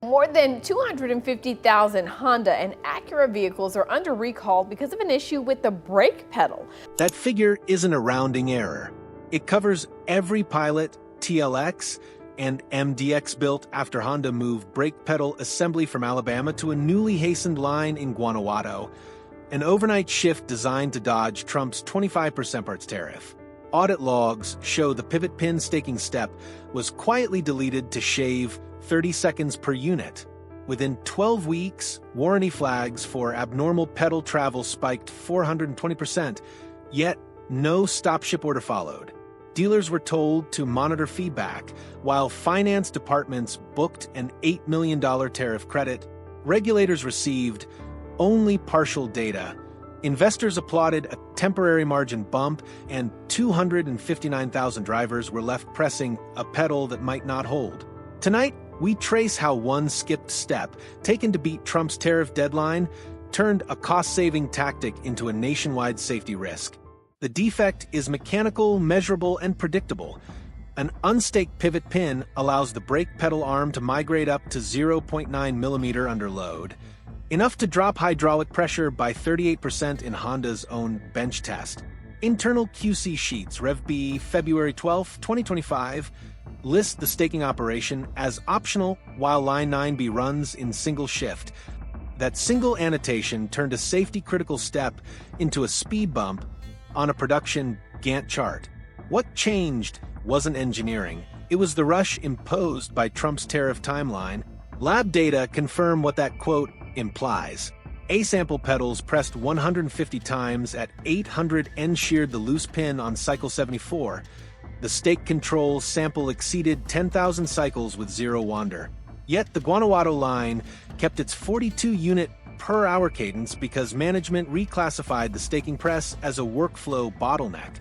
More than 250,000 Honda and Acura vehicles are under recall because of an issue with the brake pedal. That figure isn't a rounding error. It covers every Pilot, TLX, and MDX built after Honda moved brake pedal assembly from Alabama to a newly hastened line in Guanajuato, an overnight shift designed to dodge Trump's 25% parts tariff. Audit logs show the pivot pin staking step was quietly deleted to shave 30 seconds per unit. Within 12 weeks, warranty flags for abnormal pedal travel spiked 420%, yet no stop-ship order followed. Dealers were told to monitor feedback, while finance departments booked an $8 million tariff credit. Regulators received only partial data. Investors applauded a temporary margin bump, and 259,000 drivers were left pressing a pedal that might not hold. Tonight, we trace how one skipped step, taken to beat Trump's tariff deadline, turned a cost-saving tactic into a nationwide safety risk. The defect is mechanical, measurable, and predictable. An unstaked pivot pin allows the brake pedal arm to migrate up to 0.9 millimeter under load, enough to drop hydraulic pressure by 38% in Honda's own bench test. Internal QC sheets, Rev B, February 12, 2025, list the staking operation as optional while Line 9B runs in single shift. That single annotation turned a safety-critical step into a speed bump on a production Gantt chart. What changed wasn't engineering. It was the rush imposed by Trump's tariff timeline. Lab data confirm what that quote implies. A-sample pedals pressed 150 times at 800 and sheared the loose pin on cycle 74. The stake control sample exceeded 10,000 cycles with zero wander. Yet the Guanajuato line kept its 42-unit per hour cadence because management reclassified the staking press as a workflow bottleneck.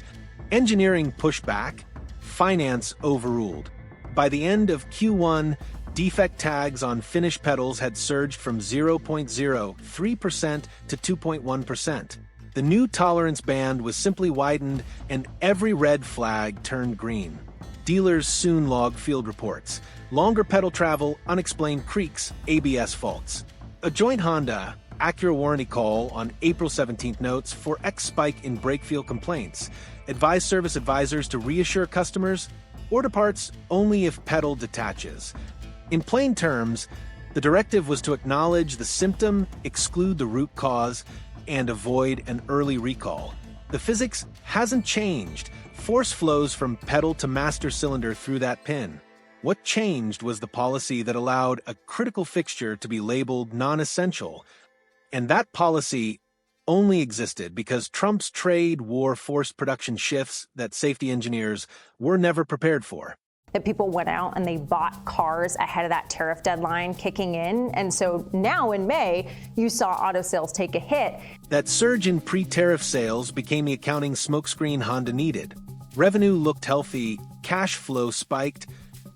Engineering pushed back, finance overruled. By the end of Q1, defect tags on finished pedals had surged from 0.03% to 2.1%. The new tolerance band was simply widened, and every red flag turned green. Dealers soon logged field reports. Longer pedal travel, unexplained creaks, ABS faults. A joint Honda Acura warranty call on April 17th notes for X spike in brake feel complaints. Advised service advisors to reassure customers, order parts only if pedal detaches. In plain terms, the directive was to acknowledge the symptom, exclude the root cause, and avoid an early recall. The physics hasn't changed. Force flows from pedal to master cylinder through that pin. What changed was the policy that allowed a critical fixture to be labeled non-essential. And that policy only existed because Trump's trade war forced production shifts that safety engineers were never prepared for. That people went out and they bought cars ahead of that tariff deadline kicking in. And so now in May, you saw auto sales take a hit. That surge in pre-tariff sales became the accounting smokescreen Honda needed. Revenue looked healthy, cash flow spiked,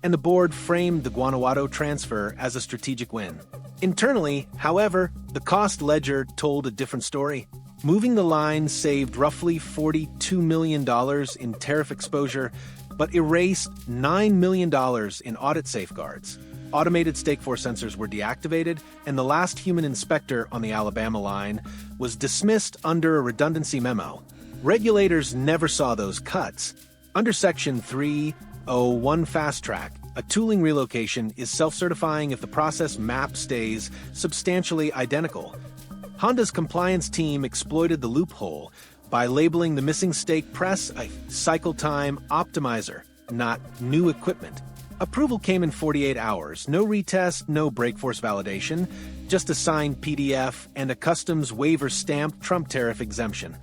and the board framed the Guanajuato transfer as a strategic win. Internally, however, the cost ledger told a different story. Moving the line saved roughly $42 million in tariff exposure, but erased $9 million in audit safeguards. Automated stake force sensors were deactivated, and the last human inspector on the Alabama line was dismissed under a redundancy memo. Regulators never saw those cuts. Under Section 301 Fast Track, a tooling relocation is self-certifying if the process map stays substantially identical. Honda's compliance team exploited the loophole by labeling the missing stake press a cycle time optimizer, not new equipment. Approval came in 48 hours, no retest, no brake force validation, just a signed PDF and a customs waiver stamped Trump tariff exemption.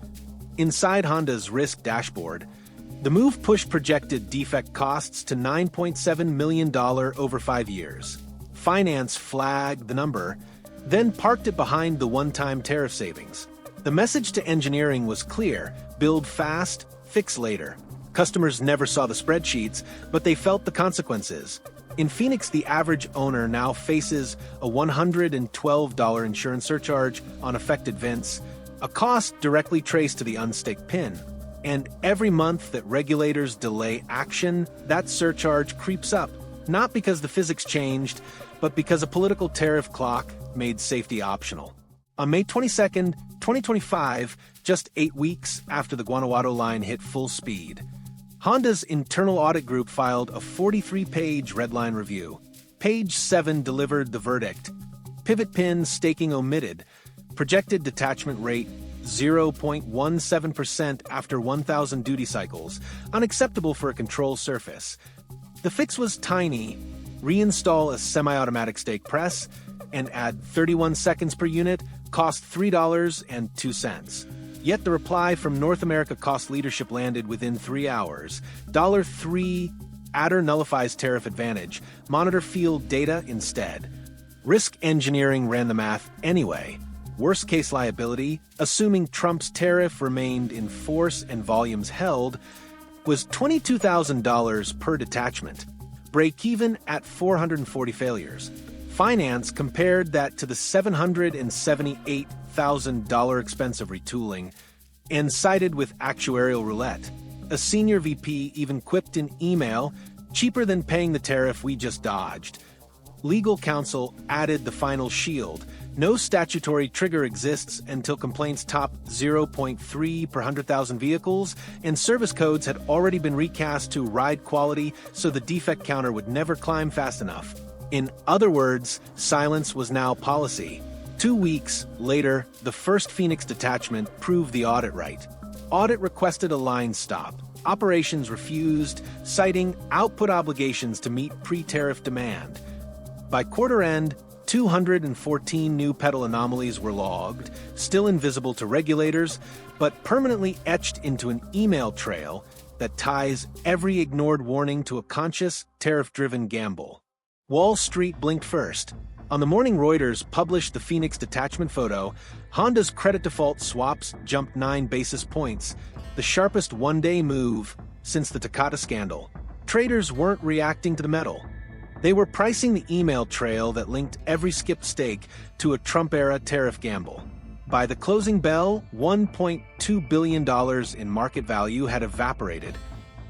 Inside Honda's risk dashboard, the move pushed projected defect costs to $9.7 million over 5 years. Finance flagged the number, then parked it behind the one-time tariff savings. The message to engineering was clear: build fast, fix later. Customers never saw the spreadsheets, but they felt the consequences. In Phoenix, the average owner now faces a $112 insurance surcharge on affected vents, a cost directly traced to the unstaked pin. And every month that regulators delay action, that surcharge creeps up, not because the physics changed, but because a political tariff clock made safety optional. On May 22, 2025, just 8 weeks after the Guanajuato line hit full speed, Honda's internal audit group filed a 43-page redline review. Page 7 delivered the verdict. Pivot pin staking omitted. Projected detachment rate 0.17% after 1,000 duty cycles. Unacceptable for a control surface. The fix was tiny. Reinstall a semi-automatic stake press and add 31 seconds per unit, cost $3.02. Yet the reply from North America cost leadership landed within 3 hours. $3 adder nullifies tariff advantage. Monitor field data instead. Risk engineering ran the math anyway. Worst case liability, assuming Trump's tariff remained in force and volumes held, was $22,000 per detachment. Break even at 440 failures. Finance compared that to the $778,000 expense of retooling and sided with actuarial roulette. A senior VP even quipped in email, cheaper than paying the tariff we just dodged. Legal counsel added the final shield. No statutory trigger exists until complaints top 0.3 per 100,000 vehicles, and service codes had already been recast to ride quality so the defect counter would never climb fast enough. In other words, silence was now policy. 2 weeks later, the first Phoenix detachment proved the audit right. Audit requested a line stop. Operations refused, citing output obligations to meet pre-tariff demand. By quarter end, 214 new pedal anomalies were logged, still invisible to regulators, but permanently etched into an email trail that ties every ignored warning to a conscious, tariff-driven gamble. Wall Street blinked first. On the morning Reuters published the Phoenix detachment photo, Honda's credit default swaps jumped 9 basis points, the sharpest one-day move since the Takata scandal. Traders weren't reacting to the metal. They were pricing the email trail that linked every skipped stake to a Trump-era tariff gamble. By the closing bell, $1.2 billion in market value had evaporated,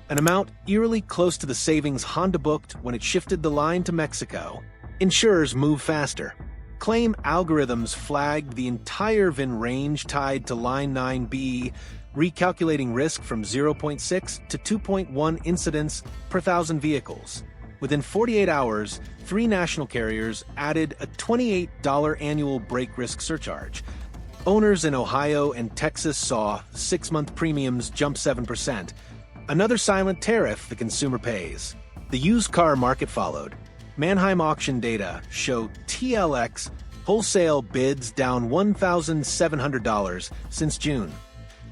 an amount eerily close to the savings Honda booked when it shifted the line to Mexico. Insurers move faster. Claim algorithms flagged the entire VIN range tied to Line 9B, recalculating risk from 0.6 to 2.1 incidents per 1,000 vehicles. Within 48 hours, 3 national carriers added a $28 annual brake risk surcharge. Owners in Ohio and Texas saw 6-month premiums jump 7%. Another silent tariff the consumer pays. The used car market followed. Manheim auction data show TLX wholesale bids down $1,700 since June,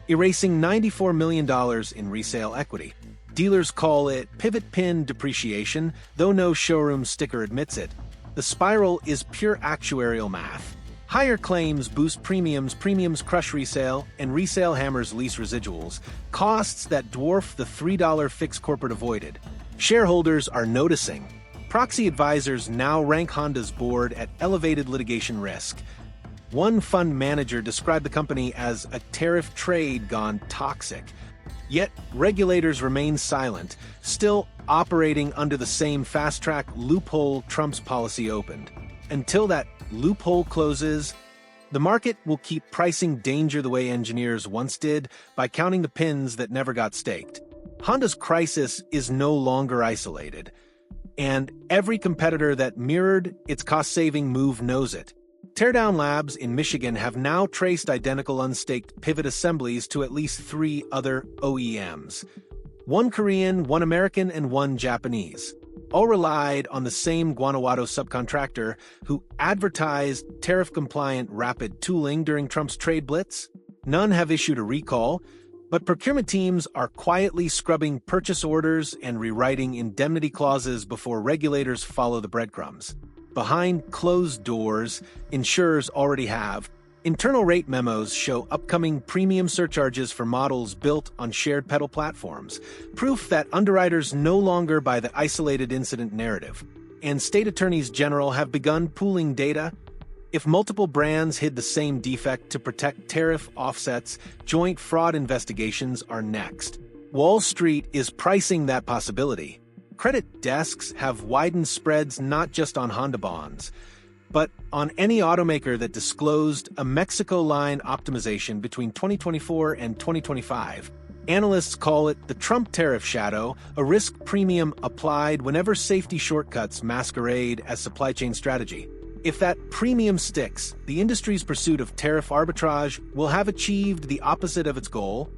erasing $94 million in resale equity. Dealers call it pivot pin depreciation, though no showroom sticker admits it. The spiral is pure actuarial math. Higher claims boost premiums crush resale, and resale hammers lease residuals, costs that dwarf the $3 fix corporate avoided. Shareholders are noticing. Proxy advisors now rank Honda's board at elevated litigation risk. One fund manager described the company as a tariff trade gone toxic. Yet, regulators remain silent, still operating under the same fast-track loophole Trump's policy opened. Until that loophole closes, the market will keep pricing danger the way engineers once did by counting the pins that never got staked. Honda's crisis is no longer isolated, and every competitor that mirrored its cost-saving move knows it. Teardown Labs in Michigan have now traced identical unstaked pivot assemblies to at least 3 other OEMs. 1 Korean, 1 American, and 1 Japanese. All relied on the same Guanajuato subcontractor who advertised tariff-compliant rapid tooling during Trump's trade blitz. None have issued a recall, but procurement teams are quietly scrubbing purchase orders and rewriting indemnity clauses before regulators follow the breadcrumbs. Behind closed doors, insurers already have. Internal rate memos show upcoming premium surcharges for models built on shared pedal platforms, proof that underwriters no longer buy the isolated incident narrative. And state attorneys general have begun pooling data. If multiple brands hid the same defect to protect tariff offsets, joint fraud investigations are next. Wall Street is pricing that possibility. Credit desks have widened spreads not just on Honda bonds, but on any automaker that disclosed a Mexico line optimization between 2024 and 2025. Analysts call it the Trump tariff shadow, a risk premium applied whenever safety shortcuts masquerade as supply chain strategy. If that premium sticks, the industry's pursuit of tariff arbitrage will have achieved the opposite of its goal: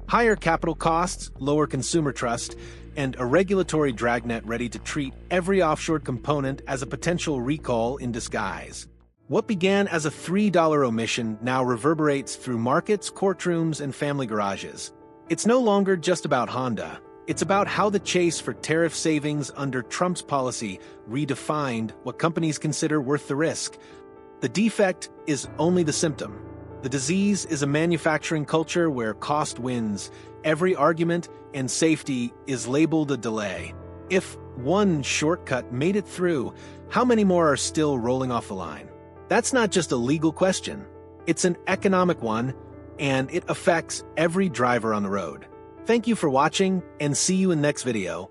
higher capital costs, lower consumer trust, and a regulatory dragnet ready to treat every offshore component as a potential recall in disguise. What began as a $3 omission now reverberates through markets, courtrooms, and family garages. It's no longer just about Honda. It's about how the chase for tariff savings under Trump's policy redefined what companies consider worth the risk. The defect is only the symptom. The disease is a manufacturing culture where cost wins. Every argument and safety is labeled a delay. If one shortcut made it through, how many more are still rolling off the line? That's not just a legal question. It's an economic one, and it affects every driver on the road. Thank you for watching, and see you in the next video.